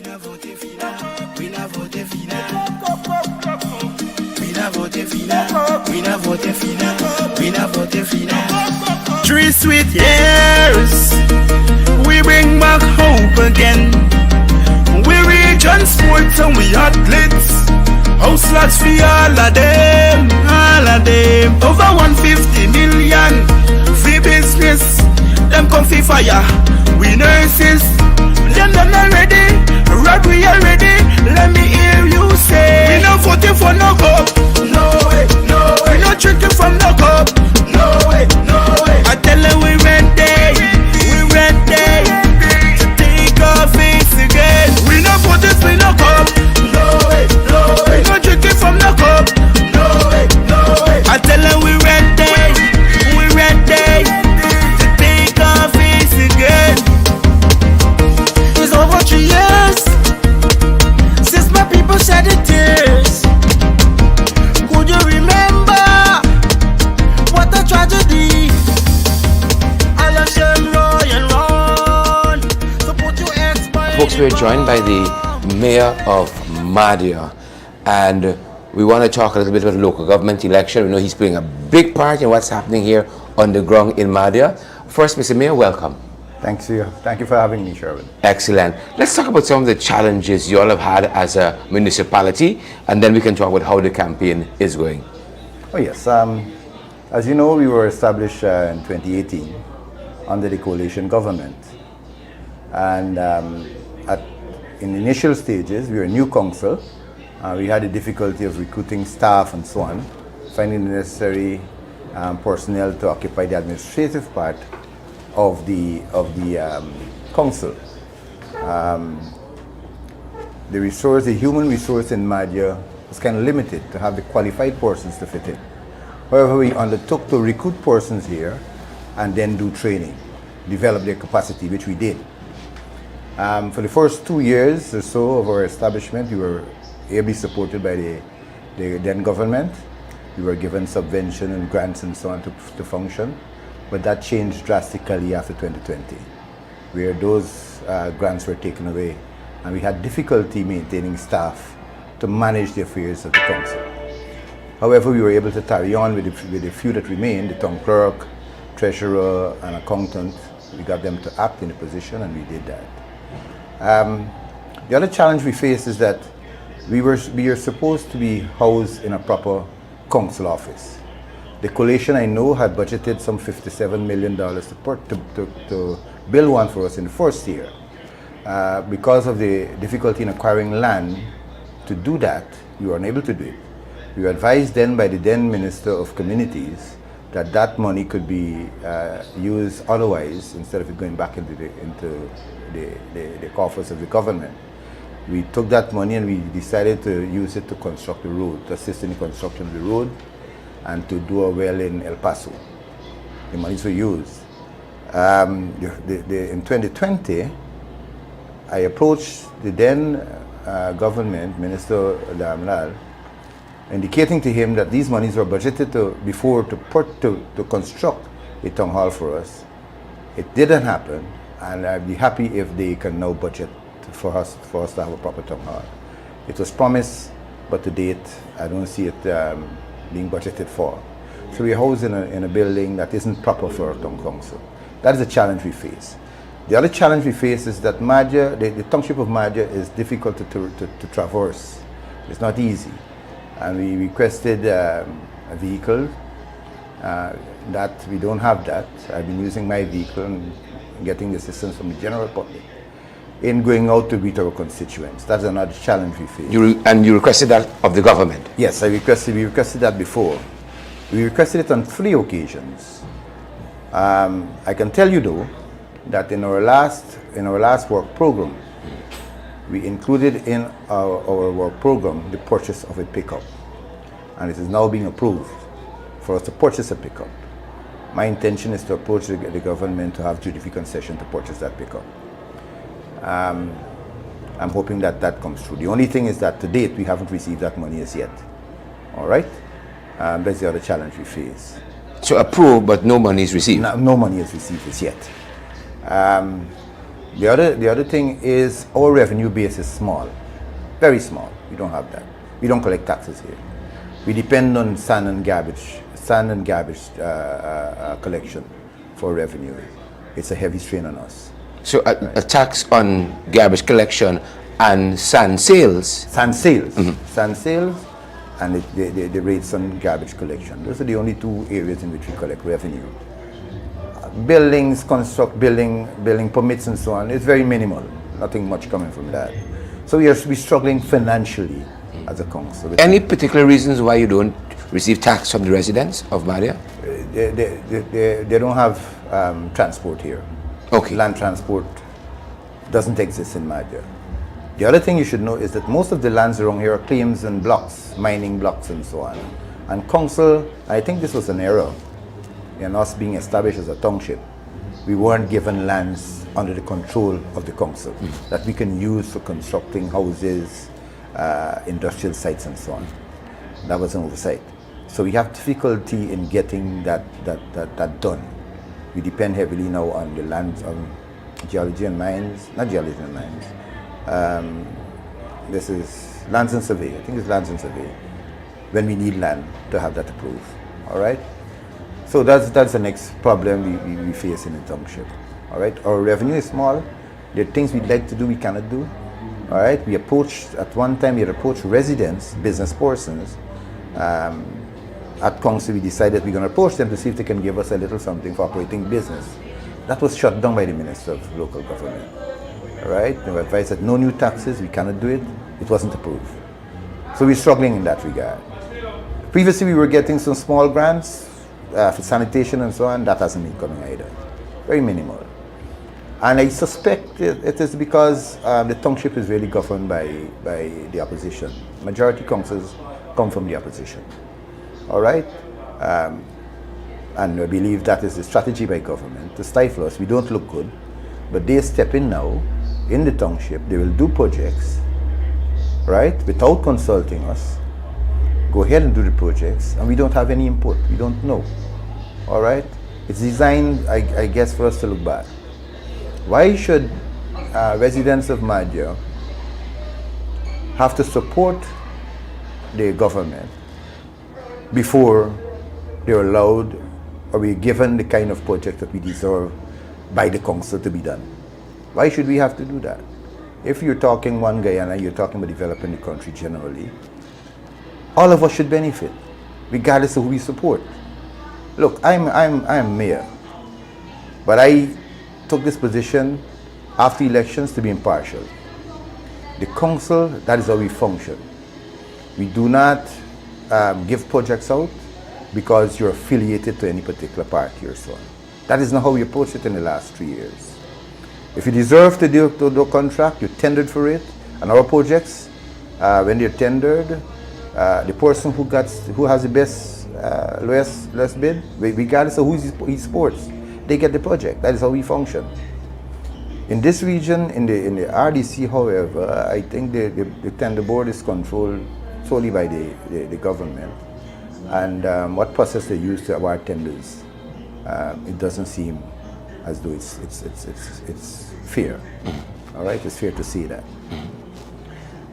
na vote fina, we na vote fina. We na vote fina, we na vote fina, we na vote fina. 3 sweet years, we bring back hope again. We region sports and we athletes. House lots for all of them, all of them. Over 150 million free business. Them come for fire, we nurses. Them done already, right we already. Let me hear you say, we not voting for no cup. No way, no way. We not drinking from no cup. No way, no way. I tell them we ready, we ready to take our face again. We not voting for no cup. No way, no way. We not drinking from no cup. No way, no way. I tell them we ready, we ready to take our face again. It's over 3 years since my people shed their tears. Could you remember what a tragedy? I let them run and run. So put your ex-boy. Folks, we're joined by the Mayor of Mahdia, and we want to talk a little bit about the local government election. We know he's playing a big part in what's happening here on the ground in Mahdia. First, Mr. Mayor, welcome. Thanks to you. Thank you for having me, Sherwin. Excellent. Let's talk about some of the challenges you all have had as a municipality, and then we can talk about how the campaign is going. Oh yes, as you know, we were established in 2018 under the coalition government, and in initial stages, we were a new council. We had the difficulty of recruiting staff and so on, finding the necessary personnel to occupy the administrative part of the council. The human resource in Mahdia was kind of limited to have the qualified persons to fit in. However, we undertook to recruit persons here and then do training, develop their capacity, which we did. For the first 2 years or so of our establishment, we were ably supported by the then government. We were given subvention and grants and so on to function. But that changed drastically after 2020, where those grants were taken away, and we had difficulty maintaining staff to manage the affairs of the council. However, we were able to carry on with the few that remained, the town clerk, treasurer, and accountant. We got them to act in the position, and we did that. The other challenge we faced is that we are supposed to be housed in a proper council office. The coalition, I know, had budgeted some $57 million to build one for us in the first year. Because of the difficulty in acquiring land to do that, we were unable to do it. We were advised then by the then Minister of Communities that that money could be used otherwise instead of it going back into the coffers of the government. We took that money and we decided to use it to construct the road, to assist in the construction of the road, and to do a well in El Paso. The monies were used. In 2020, I approached the then government, Minister Damlal, indicating to him that these monies were budgeted to construct a town hall for us. It didn't happen, and I'd be happy if they can now budget for us to have a proper town hall. It was promised, but to date, I don't see it being budgeted for. So we're housed in a building that isn't proper for a town council. That is a challenge we face. The other challenge we face is that Mahdia, the township of Mahdia is difficult to traverse. It's not easy. And we requested a vehicle, that we don't have that. I've been using my vehicle and getting the assistance from the general public in going out to meet our constituents. That's another challenge we face. And you requested that of the government? Yes, we requested that before. We requested it on 3 occasions. I can tell you though, that in our last work program, we included in our work program the purchase of a pickup. And it is now being approved for us to purchase a pickup. My intention is to approach the government to have duty-free concession to purchase that pickup. I'm hoping that comes through. The only thing is that to date, we haven't received that money as yet. All right? That's the other challenge we face. So approved, but no money is received? No money is received as yet. The other thing is our revenue base is small, very small. We don't have that. We don't collect taxes here. We depend on sand and garbage collection for revenue. It's a heavy strain on us. So a tax on garbage collection and sand sales. Sand sales, sand sales, and the rates on garbage collection. Those are the only two areas in which we collect revenue. Buildings, building permits and so on, it's very minimal. Nothing much coming from that. So we're struggling financially as a council. Any particular reasons why you don't receive tax from the residents of Mahdia? They don't have transport here. Okay. Land transport doesn't exist in Mahdia. The other thing you should know is that most of the lands around here are claims and blocks, mining blocks and so on. And council, I think this was an error in us being established as a township. We weren't given lands under the control of the council that we can use for constructing houses, industrial sites and so on. That was an oversight. So we have difficulty in getting that done. We depend heavily now on the lands, on geology and mines, not geology and mines. This is lands and survey. I think it's lands and survey. When we need land to have that approved. All right. So that's the next problem we face in the township. All right. Our revenue is small. There are things we'd like to do we cannot do. All right. We approached at one time. We approached residents, business persons. At council, we decided we're going to approach them to see if they can give us a little something for operating business. That was shut down by the Minister of Local Government. All right? They were advised that no new taxes, we cannot do it. It wasn't approved. So we're struggling in that regard. Previously, we were getting some small grants for sanitation and so on. That hasn't been coming either. Very minimal. And I suspect it is because the township is really governed by the opposition. Majority councils come from the opposition. All right? And I believe that is the strategy by government to stifle us. We don't look good, but they step in now in the township. They will do projects, right, without consulting us. Go ahead and do the projects, and we don't have any input. We don't know. All right? It's designed, I guess, for us to look bad. Why should residents of Mahdia have to support the government before they're allowed or we're given the kind of project that we deserve by the council to be done? Why should we have to do that? If you're talking one Guyana, you're talking about developing the country generally, all of us should benefit, regardless of who we support. Look, I'm mayor, but I took this position after elections to be impartial. The council, that is how we function. We do not give projects out because you're affiliated to any particular party or so on. That is not how we approached it in the last 3 years. If you deserve to do a contract, you tendered for it, and our projects, when they're tendered, the person who has the best, lowest bid, regardless of who he supports, they get the project. That is how we function. In this region, in the RDC, however, I think the tender board is controlled solely by the government, and what process they use to award tenders, it doesn't seem as though it's fair. All right, it's fair to say that.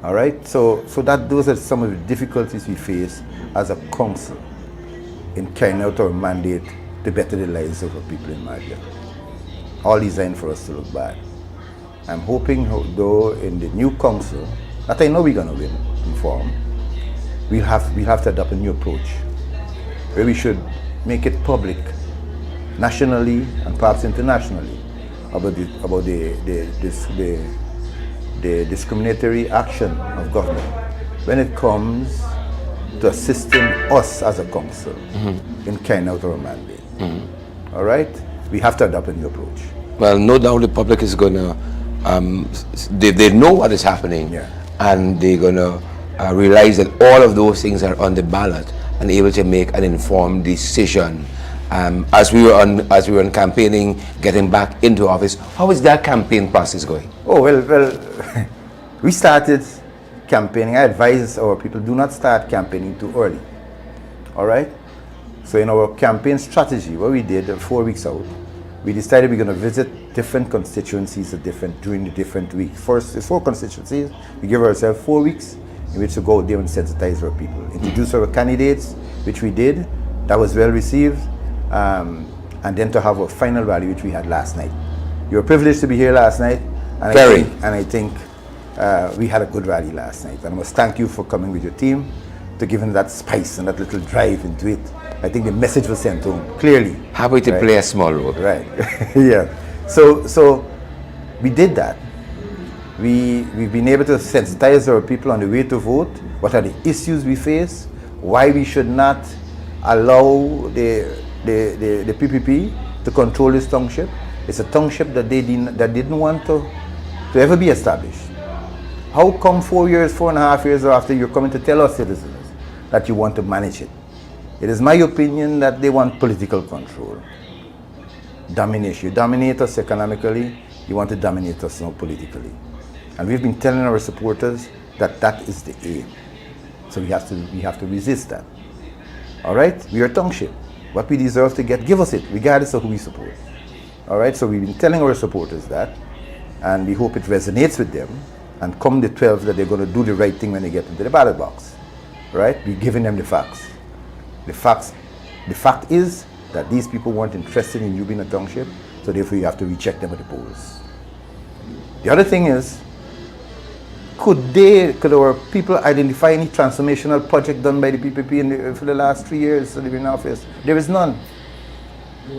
All right, so those are some of the difficulties we face as a council in carrying out our mandate to better the lives of our people in Mahdia. All designed for us to look bad. I'm hoping, though, in the new council, that I know we're going to win in form, we'll have to adopt a new approach, where we should make it public, nationally and perhaps internationally, about the discriminatory action of government when it comes to assisting us as a council in carrying out our mandate. All right? We have to adopt a new approach. Well, no doubt the public is going to, they know what is happening, and they're going to realize that all of those things are on the ballot and able to make an informed decision. As we were on campaigning, getting back into office, how is that campaign process going? Oh, well, we started campaigning. I advise our people, do not start campaigning too early. All right? So in our campaign strategy, what we did 4 weeks out, we decided we're going to visit different constituencies during the different weeks. First, there's 4 constituencies. We give ourselves 4 weeks in which to go there and sensitize our people. Introduce our candidates, which we did. That was well received. And then to have a final rally, which we had last night. You were privileged to be here last night. And I think we had a good rally last night. And I must thank you for coming with your team, to giving that spice and that little drive into it. I think the message was sent home clearly. Happy to play a small role. Right. Yeah. So we did that. We've been able to sensitize our people on the way to vote, what are the issues we face, why we should not allow the PPP to control this township. It's a township that didn't want to ever be established. How come 4.5 years after you're coming to tell our citizens that you want to manage it? It is my opinion that they want political control, domination. You dominate us economically, you want to dominate us now politically. And we've been telling our supporters that that is the aim. So we have to resist that. All right? We are a township. What we deserve to get, give us it, regardless of who we support. All right? So we've been telling our supporters that, and we hope it resonates with them. And come the 12th, that they're going to do the right thing when they get into the ballot box. Right? We're giving them the facts. The fact is that these people weren't interested in you being a township, so therefore you have to recheck them at the polls. The other thing is, could our people identify any transformational project done by the PPP for the last 3 years that they've been in office? There is none.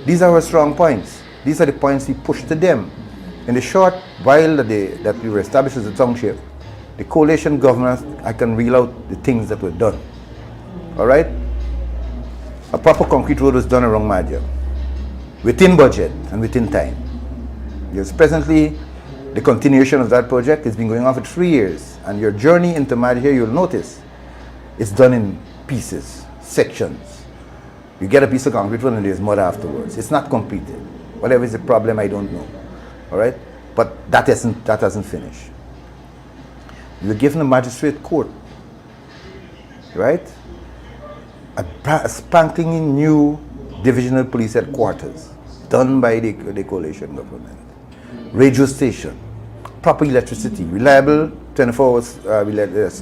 These are our strong points. These are the points we push to them. In the short while that we were established as a township, the coalition government, I can reel out the things that were done. All right? A proper concrete road was done around Mahdia, within budget and within time. Yes, presently, the continuation of that project has been going on for 3 years, and your journey into Mahdia, you'll notice, it's done in pieces, sections. You get a piece of concrete road and there's mud afterwards. It's not completed. Whatever is the problem, I don't know. All right? But that hasn't finished. You were given a magistrate court, right? A spanking new divisional police headquarters done by the coalition government. Radio station, proper electricity, reliable 24 hours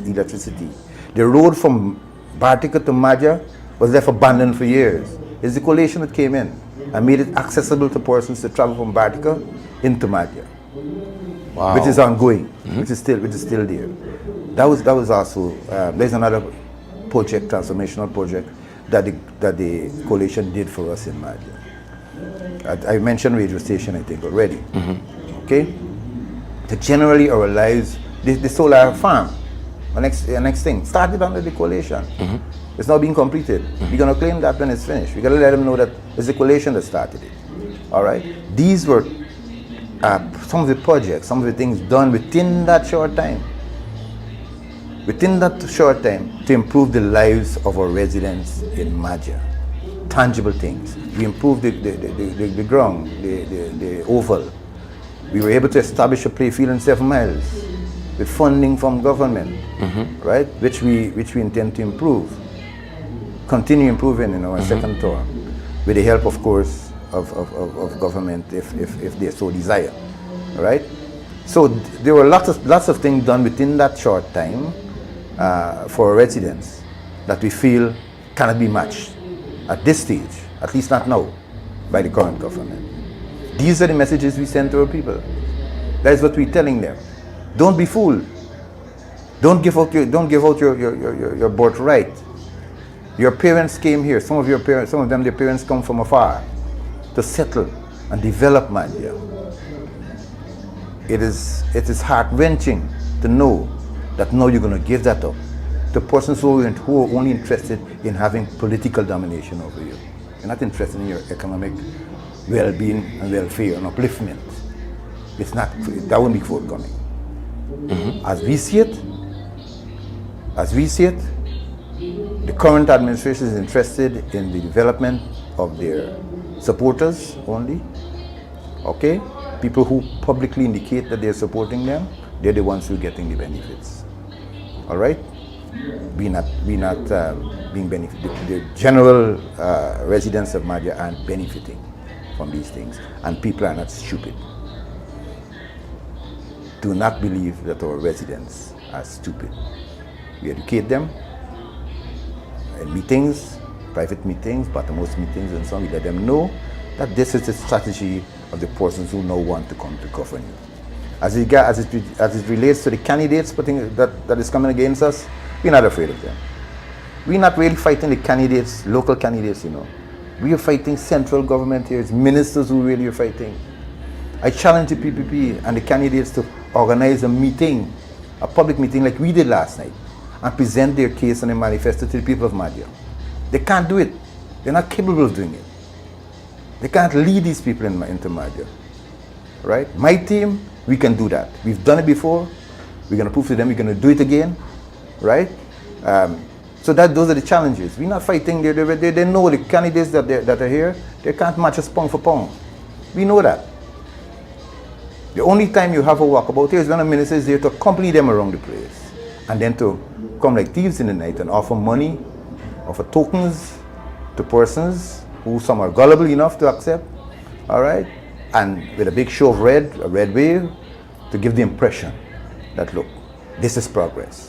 electricity. The road from Bartica to Mahdia was left abandoned for years. It's the coalition that came in and made it accessible to persons to travel from Bartica into Mahdia. Wow. Which is ongoing, which is still there. That was also there's another project, transformational project that the coalition did for us in Mahdia. I mentioned radio station, I think, already. Okay, that generally our lives, the solar farm, the next thing started under the coalition. It's now being completed. We're gonna claim that when it's finished. We're gonna let them know that it's the coalition that started it. All right, these were some of the projects, some of the things done within that short time. Within that short time, to improve the lives of our residents in Mahdia. Tangible things. We improved the ground, the oval. We were able to establish a play field in 7 miles with funding from government, right? Which we intend to improve, continue improving in our second term, with the help, of course, of government if they so desire, right? So there were lots of things done within that short time for our residents that we feel cannot be matched at this stage, at least not now, by the current government. These are the messages we send to our people. That is what we're telling them. Don't be fooled. Don't give out your birthright. Your parents came here. Some of them, their parents come from afar to settle and develop Mahdia. It is heart-wrenching to know that now you're going to give that up to persons who are only interested in having political domination over you. You're not interested in your economic well-being and welfare and upliftment. It's not, that won't be forthcoming. As we see it, the current administration is interested in the development of their supporters only. Okay? People who publicly indicate that they're supporting them, they're the ones who are getting the benefits. All right? We not being benefited. The general residents of Mahdia aren't benefiting from these things. And people are not stupid. Do not believe that our residents are stupid. We educate them in meetings, private meetings, bottommost meetings and so on. We let them know that this is the strategy of the persons who now want to come to govern you. As it relates to the candidates that is coming against us, we're not afraid of them. We're not really fighting the candidates, local candidates, you know. We are fighting central government here. It's ministers who really are fighting. I challenge the PPP and the candidates to organize a meeting, a public meeting like we did last night, and present their case and a manifesto to the people of Mahdia. They can't do it. They're not capable of doing it. They can't lead these people into Mahdia. Right? My team, we can do that. We've done it before. We're going to prove to them we're going to do it again. Right? So those are the challenges. We're not fighting. They know the candidates that are here, they can't match us pound for pound. We know that. The only time you have a walkabout here is when a minister is there to accompany them around the place. And then to come like thieves in the night and offer money, offer tokens to persons who some are gullible enough to accept. All right? And with a big show of red, a red wave, to give the impression that, look, this is progress.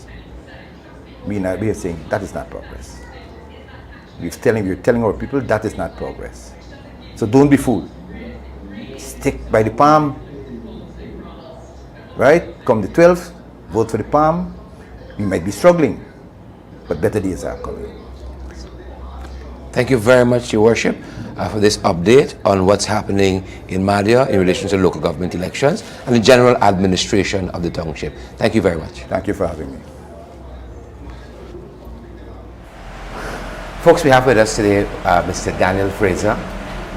We are saying that is not progress. We're telling our people that is not progress. So don't be fooled. Stick by the palm. Right? Come the 12th, vote for the palm. We might be struggling, but better days are coming. Thank you very much, Your Worship, for this update on what's happening in Mahdia in relation to local government elections and the general administration of the township. Thank you very much. Thank you for having me. Folks, we have with us today Mr. Daniel Fraser,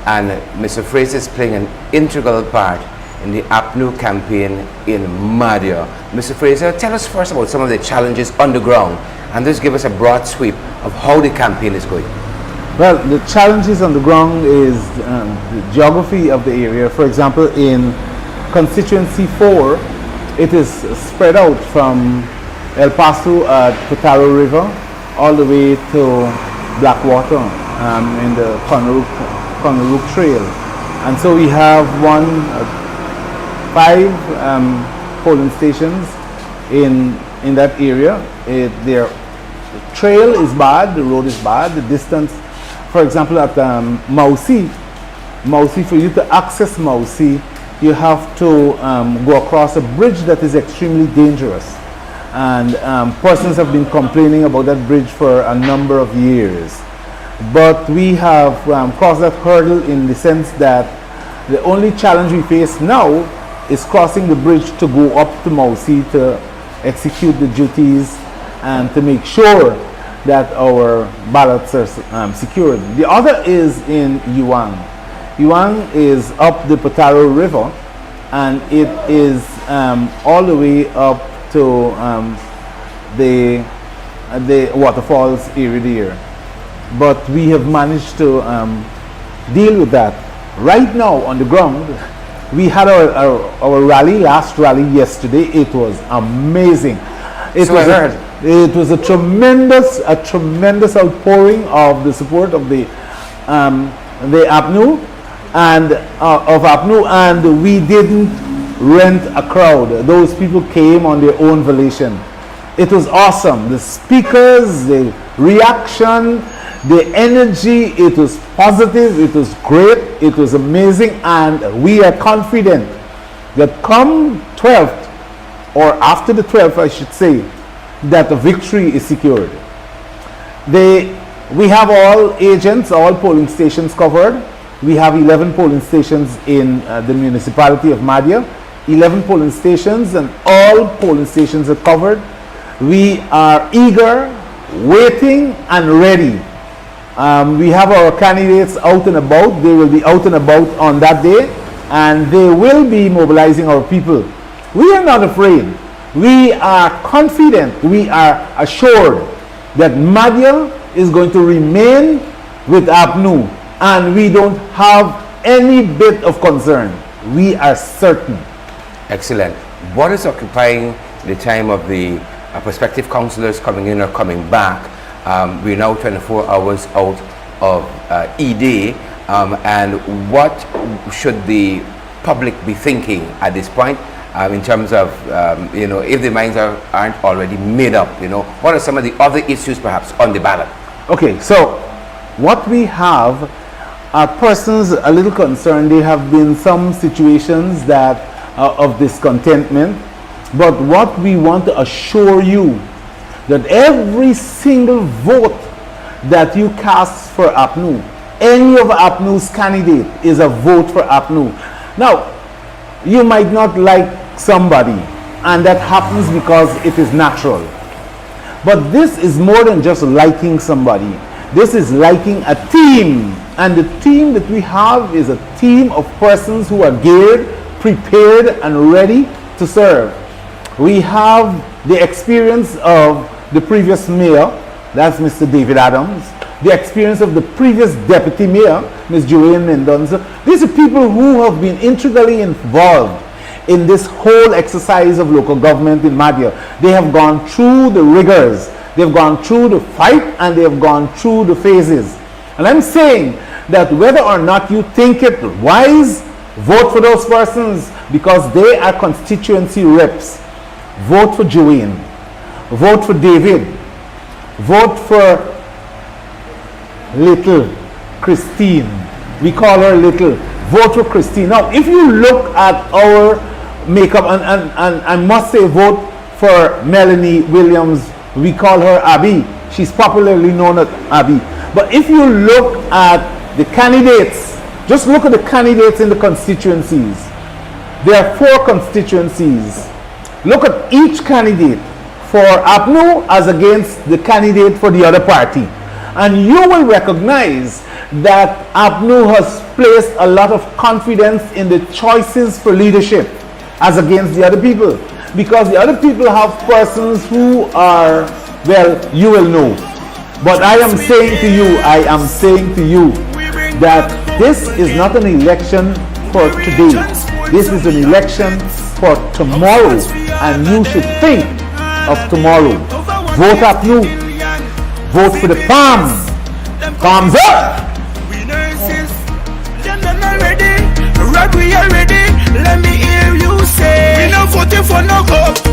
and Mr. Fraser is playing an integral part in the APNU campaign in Mahdia. Mr. Fraser, tell us first about some of the challenges on the ground, and just give us a broad sweep of how the campaign is going. Well, the challenges on the ground is the geography of the area. For example, in constituency 4, it is spread out from El Paso at Potaro River all the way to Blackwater in the Conorook Trail. And so we have 5 polling stations in that area. The trail is bad, the road is bad, the distance, for example, at Mausi, for you to access Mausi, you have to go across a bridge that is extremely dangerous. And persons have been complaining about that bridge for a number of years. But we have crossed that hurdle in the sense that the only challenge we face now is crossing the bridge to go up to Mausi to execute the duties and to make sure that our ballots are secured. The other is in Yuang. Yuang is up the Potaro River, and it is all the way up to the waterfalls area there. But we have managed to deal with that. Right now on the ground, we had our rally, last rally yesterday. It was amazing. It was a tremendous outpouring of the support of the APNU and we didn't rent a crowd. Those people came on their own volition. It was awesome. The speakers, the reaction, the energy, it was positive, it was great, it was amazing, and we are confident that come 12th, or after the 12th I should say, that the victory is secured. We have all agents, all polling stations covered. We have 11 polling stations in the municipality of Mahdia, 11 polling stations, and all polling stations are covered. We are eager, waiting, and ready. We have our candidates out and about. They will be out and about on that day, and they will be mobilizing our people. We are not afraid. We are confident, we are assured that Mahdia is going to remain with APNU, and we don't have any bit of concern. We are certain. Excellent. What is occupying the time of the prospective councillors coming in or coming back? We're now 24 hours out of E-Day, and what should the public be thinking at this point in terms of, if the minds aren't already made up, what are some of the other issues perhaps on the ballot? Okay, so what we have are persons a little concerned. There have been some situations that of discontentment, but what we want to assure you that every single vote that you cast for APNU, any of APNU's candidate is a vote for APNU. Now, you might not like somebody, and that happens because it is natural. But this is more than just liking somebody. This is liking a team. And the team that we have is a team of persons who are geared, prepared, and ready to serve. We have the experience of the previous mayor, that's Mr. David Adams, the experience of the previous deputy mayor, Ms. Joanne Mendonza. These are people who have been integrally involved in this whole exercise of local government in Mahdia. They have gone through the rigors, they've gone through the fight, and they have gone through the phases. And I'm saying that whether or not you think it wise, vote for those persons because they are constituency reps. Vote for Joanne, vote for David, vote for little Christine. We call her little. Vote for Christine. Now, if you look at our makeup, and I must say, vote for Melanie Williams. We call her Abby. She's popularly known as Abby. But if you look at the candidates, just look at the candidates in the constituencies. There are 4 constituencies. Look at each candidate for APNU as against the candidate for the other party. And you will recognize that APNU has placed a lot of confidence in the choices for leadership as against the other people. Because the other people have persons who are, well, you will know. But I am saying to you that this is not an election for today. This is an election for tomorrow, and you should think of tomorrow. Vote APNU. Vote for the palms. Palms up. We are ready. Let me hear you say, we not voting for no go.